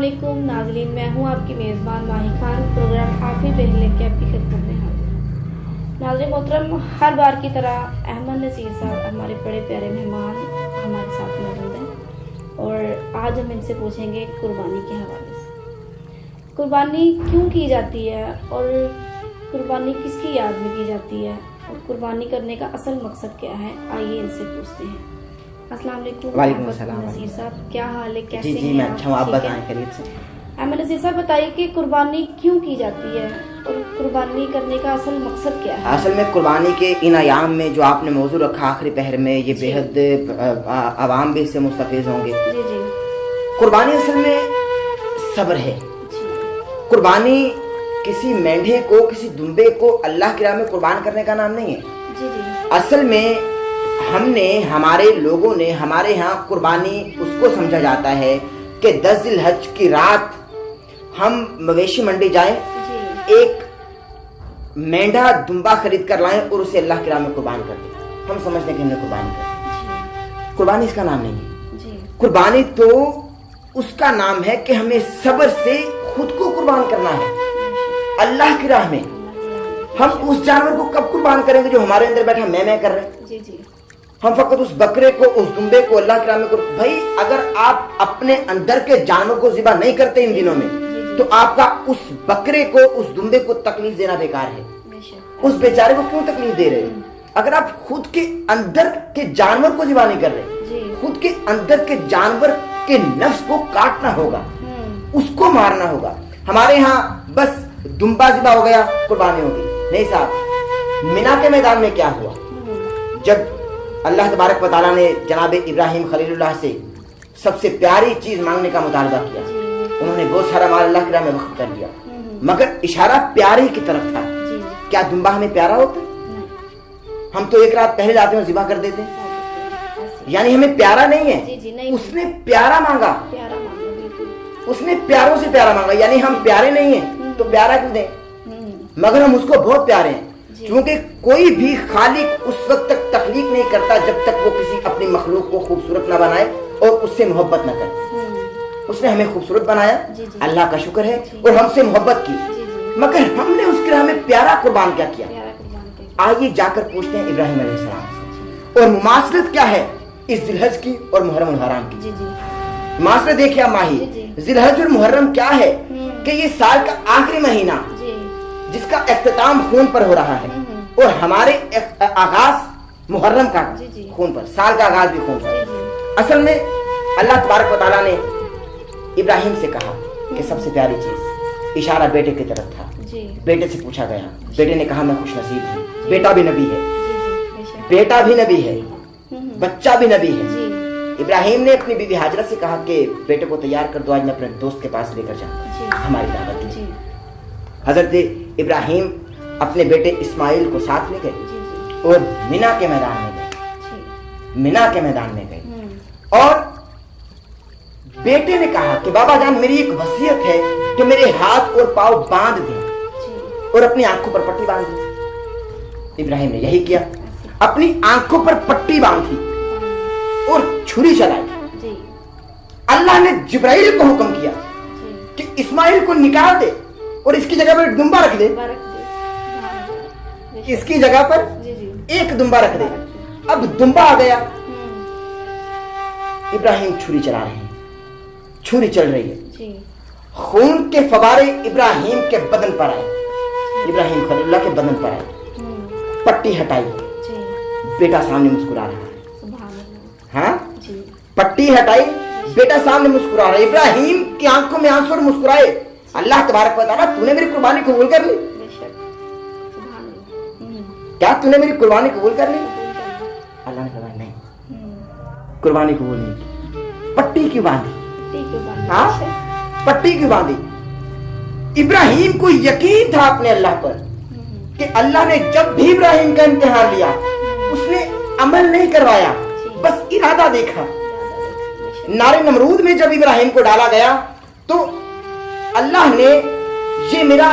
अस्सलामुअलैकुम नाज़रीन, मैं हूँ आपकी मेज़बान माही खान। प्रोग्राम आखिरी पहले के आपकी खिदमत में हाजिर। नाज़रीन मोहतरम, हर बार की तरह अहमद नसीर साहब हमारे बड़े प्यारे मेहमान हमारे साथ मौजूद हैं और आज हम इनसे पूछेंगे कुर्बानी के हवाले से। कुर्बानी क्यों की जाती है और कुर्बानी किसकी याद में की जाती है और कुर्बानी करने का असल मकसद क्या है, आइए इनसे पूछते हैं। अस्सलाम वालेकुम नसीर साहब, क्या हाल है, कैसे हैं? जी मैं अच्छा हूँ, आप बताएं खैरियत से? अहमद नसीर साहब बताइए कि कुर्बानी क्यों की जाती है और कुर्बानी करने का असल मकसद क्या है? असल में कुर्बानी के इन अयाम में जो आपने मौजू रखा आखिरी पहर में, ये बेहद आवाम भी इससे मुस्तफीज होंगे। जी जी। कुर्बानी असल में सब्र है। कुर्बानी किसी मेंढे को, किसी दुम्बे को अल्लाह की राह में कुर्बान करने का नाम नहीं है। जी जी। असल में हमने, हमारे लोगों ने, हमारे यहाँ कुर्बानी उसको समझा जाता है कि 10 ज़िलहज की रात हम मवेशी मंडी जाएं, एक मेंढा दुम्बा खरीद कर लाएं और उसे अल्लाह की राह में कुर्बान कर दें। हम समझते हैं कि हमने कुर्बानी कर दी। कुर्बानी इसका नाम नहीं है। कुर्बानी तो उसका नाम है कि हमें सब्र से खुद को कुर्बान करना है अल्लाह की राह में। हम उस जानवर को कब कुर्बान करेंगे जो हमारे अंदर बैठा मैं कर रहे हैं? जी जी। हम फकत उस बकरे को, उस दुम्बे को अल्लाह की राह में भाई, अगर आप अपने अंदर के जानवर को ज़िबा नहीं करते इन दिनों में, तो आपका उस बकरे को, उस दुम्बे को तकलीफ देना बेकार है। उस बेचारे को क्यों तकलीफ दे रहे हैं? अगर आप खुद के अंदर के जानवर को ज़िबा नहीं कर रहे, खुद के अंदर के जानवर के नफ्स को काटना होगा, उसको मारना होगा। हमारे यहाँ बस दुम्बा ज़िबा हो गया, कुर्बानी होगी। नहीं साहब, मिना के मैदान में क्या हुआ? जब अल्लाह तबारक व तआला ने जनाब इब्राहिम खलीलुल्लाह से सबसे प्यारी चीज मांगने का मुतालबा किया, उन्होंने बहुत सारा माल अल्लाह की राह में वक्फ कर दिया, मगर इशारा प्यारे की तरफ था। क्या दुम्बा हमें प्यारा होता? हम तो एक रात पहले जाते हैं, ज़िबा कर देते हैं, यानी हमें प्यारा नहीं है। उसने प्यारा मांगा, उसने प्यारों से प्यारा मांगा, यानी हम प्यारे नहीं हैं तो प्यारा क्यों दें? मगर हम उसको बहुत प्यारे हैं, क्योंकि कोई भी खालिक उस वक्त तक तख्लीक नहीं करता जब तक वो किसी अपनी मखलूक को खूबसूरत ना बनाए और उससे मोहब्बत ना करे। उसने हमें खूबसूरत बनाया, अल्लाह का शुक्र है, और हमसे मोहब्बत की, मगर हमने उसके राह में प्यारा कुर्बान क्या किया? आइए जाकर पूछते हैं इब्राहिम अलैहिस्सलाम से। और मुमासलत क्या है इस ज़िलहज की और मुहर्रम और हराम की? मुमासलत देखिए माही, ज़िलहज और मुहर्रम क्या है कि ये साल का आखिरी महीना जिसका इख्तिताम खून पर हो रहा है, और हमारे आगाज मुहर्रम का खून पर, साल का आगाज भी खून पर। असल में अल्लाह तबारक व तआला ने इब्राहिम से कहा कि सबसे प्यारी चीज, इशारा बेटे की तरफ था। बेटे से पूछा गया, बेटे ने कहा मैं खुश नसीब हूँ, बेटा भी नबी है, बेटा भी नबी है, बच्चा भी नबी है। इब्राहिम ने अपनी बीवी हाजरा से कहा कि बेटे को तैयार कर दो, आज मैं अपने दोस्त के पास लेकर जाऊंगा हमारी दावत में। हजरत इब्राहिम अपने बेटे इस्माइल को साथ ले गए और मिना के मैदान में गए। मिना के मैदान में गए और बेटे ने कहा कि बाबा जान, मेरी एक वसीयत है कि मेरे हाथ और पांव बांध दें और अपनी आंखों पर पट्टी बांध दें। इब्राहिम ने यही किया, अपनी आंखों पर पट्टी बांधी और छुरी चलाई। अल्लाह ने जिब्राइल को हुक्म किया कि इस्माइल को निकाल दे और इसकी जगह पर दुम्बा रख दे, इसकी जगह पर एक दुम्बा रख दे। अब दुम्बा आ गया, इब्राहिम छुरी चला रहे हैं, छुरी चल रही है, खून के फवारे इब्राहिम के बदन पर आए, इब्राहिम खलीलुल्लाह के बदन पर आए। पट्टी हटाई, बेटा सामने मुस्कुरा रहा है। हाँ, पट्टी हटाई, बेटा सामने मुस्कुरा रहा है। इब्राहिम की आंखों में आंसू और मुस्कुराए, अल्लाह तबारक व तआला, तूने मेरी कुर्बानी कबूल कर ली? क्या तूने मेरी कुर्बानी कबूल कर ली? अल्लाह ने कहा नहीं, कुर्बानी कबूल नहीं की। पट्टी क्यों बांधी? हाँ, पट्टी क्यों बांधी? इब्राहिम को यकीन था अपने अल्लाह पर कि अल्लाह ने जब भी इब्राहिम का इम्तिहान लिया, उसने अमल नहीं करवाया, बस इरादा देखा। नारे नमरूद में जब इब्राहिम को डाला गया तो अल्लाह ने ये मेरा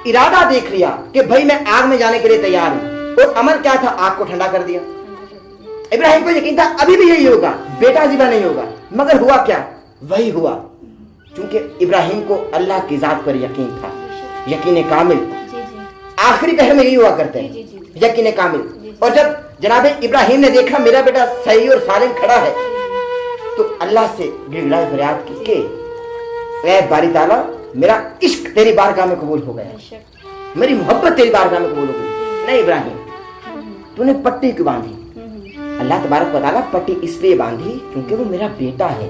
इरादा देख लिया कि भाई मैं आग में जाने के लिए तैयार हूं, और अमल क्या था? आग को ठंडा कर दिया। इब्राहिम को यकीन था अभी भी यही होगा, बेटा ज़िबा नहीं होगा, मगर हुआ क्या? वही हुआ। चूंकि इब्राहिम को अल्लाह की जात पर यकीन था, यकीन कामिल। जी जी आखिरी पहर में यही हुआ करते जी, हैं, जी, जी। यकीन कामिल। और जब जनाब इब्राहिम ने देखा मेरा बेटा सही और सालिम खड़ा है, तो अल्लाह से गिड़गिड़ाई फरियाद की कि ऐ बारी ताला, मेरा इश्क तेरी बारगाह में कबूल हो गया, बेशक। मेरी मोहब्बत तेरी बारगाह में कबूल हो गई। नहीं इब्राहिम, तूने पट्टी क्यों बांधी? अल्लाह तबारक व तआला पट्टी इसलिए बांधी क्योंकि वो मेरा बेटा है,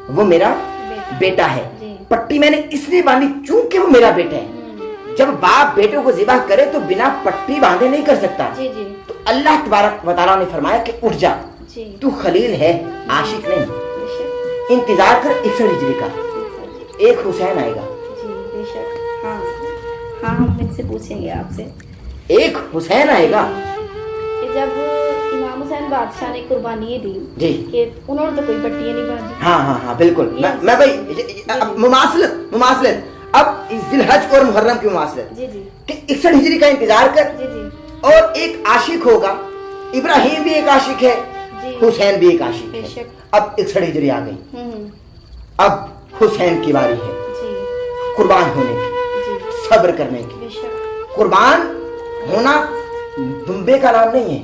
वो मेरा बेटा है। पट्टी मैंने इसलिए बांधी क्योंकि वो मेरा बेटा है। जब बाप बेटे को ज़िबा करे तो बिना पट्टी बांधे नहीं कर सकता। जी जी तो अल्लाह तबारक व तआला ने फरमाया कि उठ जा, जी तू खलील है, आशिक नहीं। बेशक। इंतजार कर 61 हिजरी का, एक हुसैन आएगा। जी बेशक। हाँ हाँ, हम इनसे पूछेंगे आपसे। एक हुसैन आएगा। कि जब इमाम हुसैन बादशाह ने कुर्बानी दी जी, कि उन्होंने तो कोई पट्टियां नहीं बांधी। हाँ हाँ हाँ बिल्कुल। मैं भाई मुमासलत अब जिलहज और मुहर्रम की मुमासलत जी जी कि 61 हिजरी का इंतजार कर, जी जी और एक आशिक होगा। इब्राहिम भी एक आशिक है, जी। हुसैन भी एक आशिक है। बेशक। अब 61 हिजरी आ गई, हम्म, अब हुसैन की बारी है जी कुर्बान होने की, जी सब्र करने की। बेशक। कुर्बान होना दुम्बे का नाम नहीं है।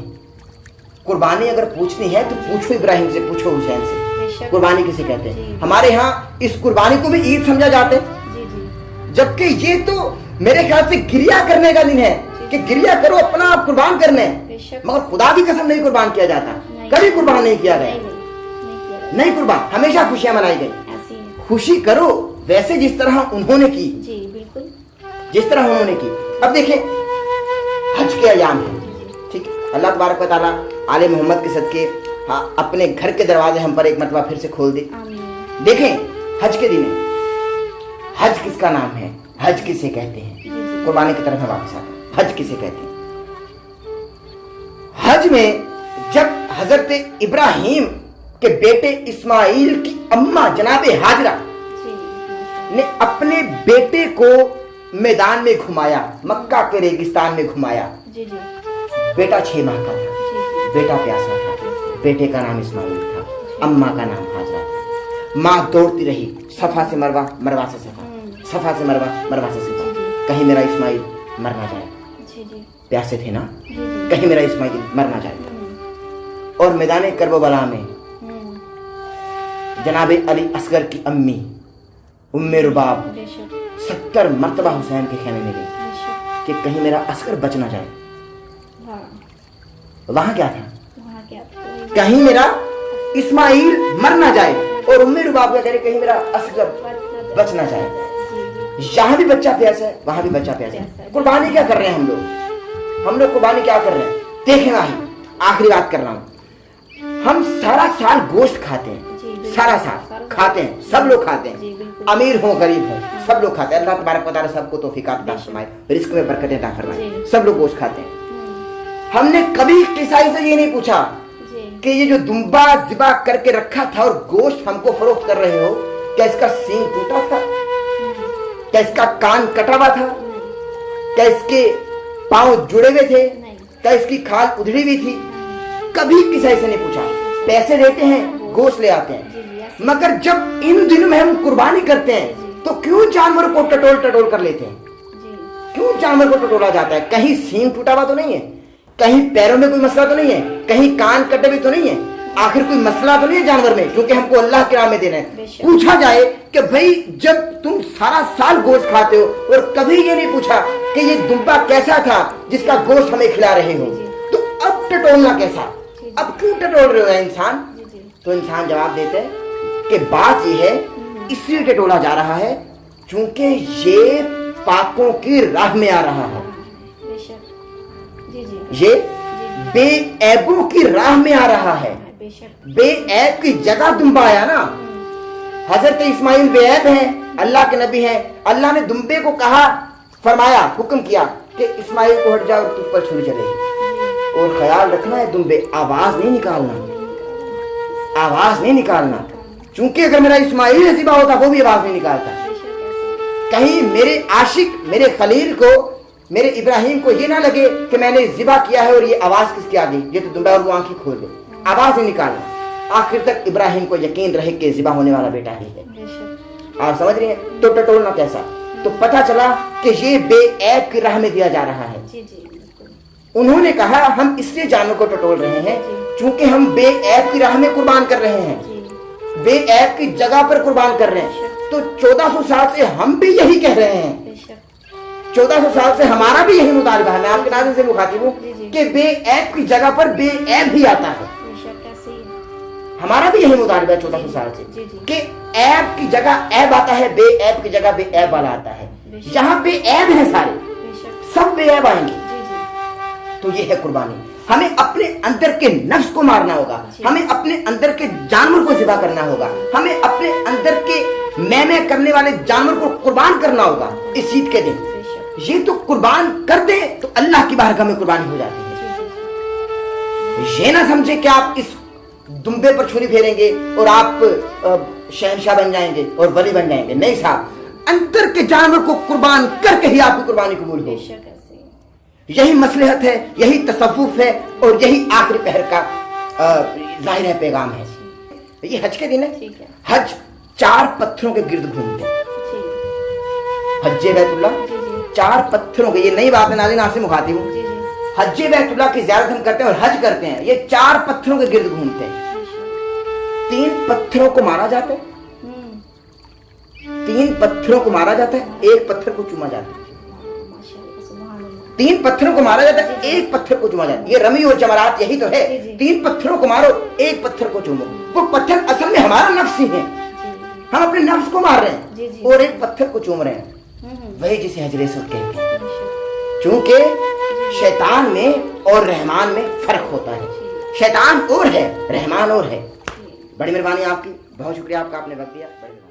कुर्बानी अगर पूछनी है तो पूछो इब्राहिम से, पूछो हुसैन से, बेशक। कुर्बानी किसे कहते हैं। जी। हमारे यहाँ इस कुर्बानी को भी ईद समझा जाता है, जी जी जबकि ये तो मेरे ख्याल से गिरिया करने का दिन है कि गिरिया करो, अपना आप कुर्बान करने। बेशक। मगर खुदा की कसम नहीं कुर्बान किया जाता, नहीं। कभी कुर्बान नहीं किया गया, नहीं किया गया। नहीं कुर्बान, हमेशा खुशियां मनाई गई। ऐसी है। खुशी करो वैसे जिस तरह उन्होंने की, जी बिल्कुल। जिस तरह उन्होंने की। अब देखें, हज के अयाम है, ठीक है। अल्लाह तबारक व तआला आले मोहम्मद के सदके हाँ, अपने घर के दरवाजे हम पर एक मरतबा फिर से खोल दे। आमीन। देखें, हज के दिन है। हज किसका नाम है, हज किसे कहते हैं? जी जी कुर्बानी की तरफ मैं वापस आता हूं। हज किसे कहते हैं? हज में जब हजरत इब्राहिम के बेटे इस्माइल की अम्मा जनाबे हाजरा जी माशाअल्लाह। ने अपने बेटे को मैदान में घुमाया, मक्का के रेगिस्तान में घुमाया। जी जी बेटा 6 माह का था, जी बेटा प्यासा था, बेटे का नाम इस्माइल था, अम्मा का नाम हाजरा था। माँ दौड़ती रही, सफा से मरवा, मरवा से सफा, सफा से मरवा, मरवा से सफा, कहीं मेरा इस्माइल मर ना जाए। जी जी प्यासे थे ना, जी जी। कहीं मेरा इस्माइल मर ना जाए। और मैदान करबला में जनाबे अली असगर की अम्मी उम्मे रुबाब बेशक 70 मरतबा हुसैन के खेमे में गई बेशक। कि कहीं मेरा असगर बच ना जाए। हाँ, वहां क्या था? वहाँ क्या था? कहीं मेरा इस्माइल मर ना जाए। और उम्मे रुबाब क्या करे, कहीं मेरा असगर बच ना जाए। जी जी यहाँ भी बच्चा प्यासा है, वहां भी बच्चा प्यासा है। कुर्बानी क्या कर रहे हैं हम लोग कुर्बानी क्या कर रहे हैं? देखें भाई, आखिरी बात कर रहा हूँ। हम सारा साल गोश्त खाते हैं, जी, बिल्कुल। सारा साल खाते हैं, सब लोग खाते जी, हैं, बिल्कुल। अमीर हो गरीब हो, सब लोग खाते हैं। अल्लाह तबारक व तआला सबको तौफीकात अता फरमाए, रिस्क में बरकतें अता फरमाए। जी। सब लोग गोश्त खाते हैं। हमने कभी किसाई से ये नहीं पूछा जी कि ये जो दुम्बा ज़िबा करके रखा था और गोश्त हमको फरोख्त कर रहे हो, क्या इसका सींग टूटा था? क्या इसका कान कटा हुआ था? क्या इसके पांव जुड़े हुए थे? नहीं। क्या इसकी खाल उधड़ी हुई थी? कभी किसी से नहीं पूछा। पैसे देते हैं, गोश्त ले आते हैं। जी जी ऐसे। मगर जब इन दिनों में हम कुर्बानी करते हैं तो क्यों जानवर को टटोल कर लेते हैं? जी क्यों जानवर को टटोला जाता है? कहीं सींग टूटा हुआ तो नहीं है, कहीं पैरों में कोई मसला तो नहीं है, कहीं कान कटे हुए तो नहीं है, आखिर कोई मसला तो नहीं है जानवर में, क्योंकि हमको अल्लाह के राह में देना है। बेशक। पूछा जाए कि भाई जब तुम सारा साल गोश्त खाते हो और कभी ये नहीं पूछा कि ये दुम्बा कैसा था जिसका गोश्त हमें खिला रहे हो, तो अब टटोलना कैसा? अब क्यों टटोल रहे हो इंसान? जी जी तो इंसान जवाब देते हैं कि बात यह है, इसलिए टटोला जा रहा है क्योंकि ये पापों की राह में आ रहा है, बेशक। जी जी ये बेऐबों की राह में आ रहा है। बेशक। बेऐब की जगह दुम्बा आया ना। हजरत इस्माइल बेऐब हैं, अल्लाह के नबी हैं। अल्लाह ने दुम्बे को कहा, फरमाया, हुक्म किया कि इस्माइल को हट जाओ और तुझ पर छुरी चलेगी। और ख्याल रखना है, दुम्बे आवाज नहीं निकालना, आवाज नहीं निकालना, क्योंकि अगर मेरा इस्माइल ज़िबा होता वो भी आवाज नहीं निकालता। कहीं मेरे आशिक, मेरे खलील को, मेरे इब्राहिम को ये ना लगे कि मैंने ज़िबा किया है और ये आवाज किसकी आ गई, ये तो दुम्बा और वो आंखें खोल दे। आवाज नहीं निकालना। आखिर तक इब्राहिम को यकीन रहे कि ज़िबा होने वाला बेटा ही है। बेशक। आप समझ रही हैं? तो टटोलना कैसा? तो पता चला कि ये बेऐब की राह में दिया जा रहा है। जी जी बिल्कुल। उन्होंने कहा हम इसलिए जानवर को टटोल रहे हैं क्योंकि हम बेऐब की राह में कुर्बान कर रहे हैं, जी बेऐब की जगह पर कुर्बान कर रहे हैं। तो 1400 साल से हम भी यही कह रहे हैं, बेशक। 1400 साल से हमारा भी यही मुतालबा है। मैं आपके नाज़रीन से मुखातिब हूँ जी, जी। कि बेऐब की जगह पर बेऐब ही आता है। बेशक कैसे ही। हमारा भी यही मुतालबा है 1400 साल से जी, जी। कि ऐब की जगह ऐब आता है, बेऐब की जगह बेऐब वाला आता है। बेशक। जहाँ बेऐब है सारे, बेशक। सब बेऐब आएंगे। जी जी तो ये है कुर्बानी। हमें अपने अंदर के नफ्स को मारना होगा, हमें अपने अंदर के जानवर को ज़िबा करना होगा, हमें अपने अंदर के मैं करने वाले जानवर को कुर्बान करना होगा इस ईद के दिन। बेशक। ये तो कुर्बान कर दे तो अल्लाह की बारगाह में कुर्बानी हो जाती है। जी जी ये ना समझे कि आप इस दुम्बे पर छुरी फेरेंगे और आप शहंशाह बन जाएंगे और वली बन जाएंगे। नहीं साहब, अंदर के जानवर को कुर्बान करके ही आपकी कुर्बानी कबूल हो। बेशक ऐसे ही। यही मसलहत है, यही तसव्वुफ है और यही आखिरी पहर का जाहिर है पैगाम है। ये हज के दिन है। ठीक है। हज 4 पत्थरों के गिर्द घूमते हैं। जी हज्जे बैतुल्लाह जी जी 4 पत्थरों के, ये नई बात है नाज़रीन, आपसे मुखातिब हूँ। जी जी हज्जे बैतुल्लाह की ज़ियारत हम करते हैं और हज करते हैं, ये 4 पत्थरों के गिर्द घूमते हैं। बेशक। 3 पत्थरों को मारा जाता है, हम्म। 3 पत्थरों को मारा जाता है, 1 पत्थर को चूमा जाता है। माशाअल्लाह सुभान अल्लाह। 3 पत्थरों को मारा जाता है, 1 पत्थर को चूमा जाता है। ये रमी और जमरात यही तो है। जी, जी। 3 पत्थरों को मारो, 1 पत्थर को चूमो। वो पत्थर असल में हमारा नफ्स ही है, जी हम अपने नफ्स को मार रहे जी, हैं जी। और 1 पत्थर को चूम रहे हैं। वही जिसे हजरे सुद कहते हैं। बेशक। चूंकि शैतान में और रहमान में फर्क होता है। शैतान और है, रहमान और है। बड़ी मेहरबानी आपकी, बहुत शुक्रिया आपका, आपने वक्त दिया। बड़ी मेहरबानी।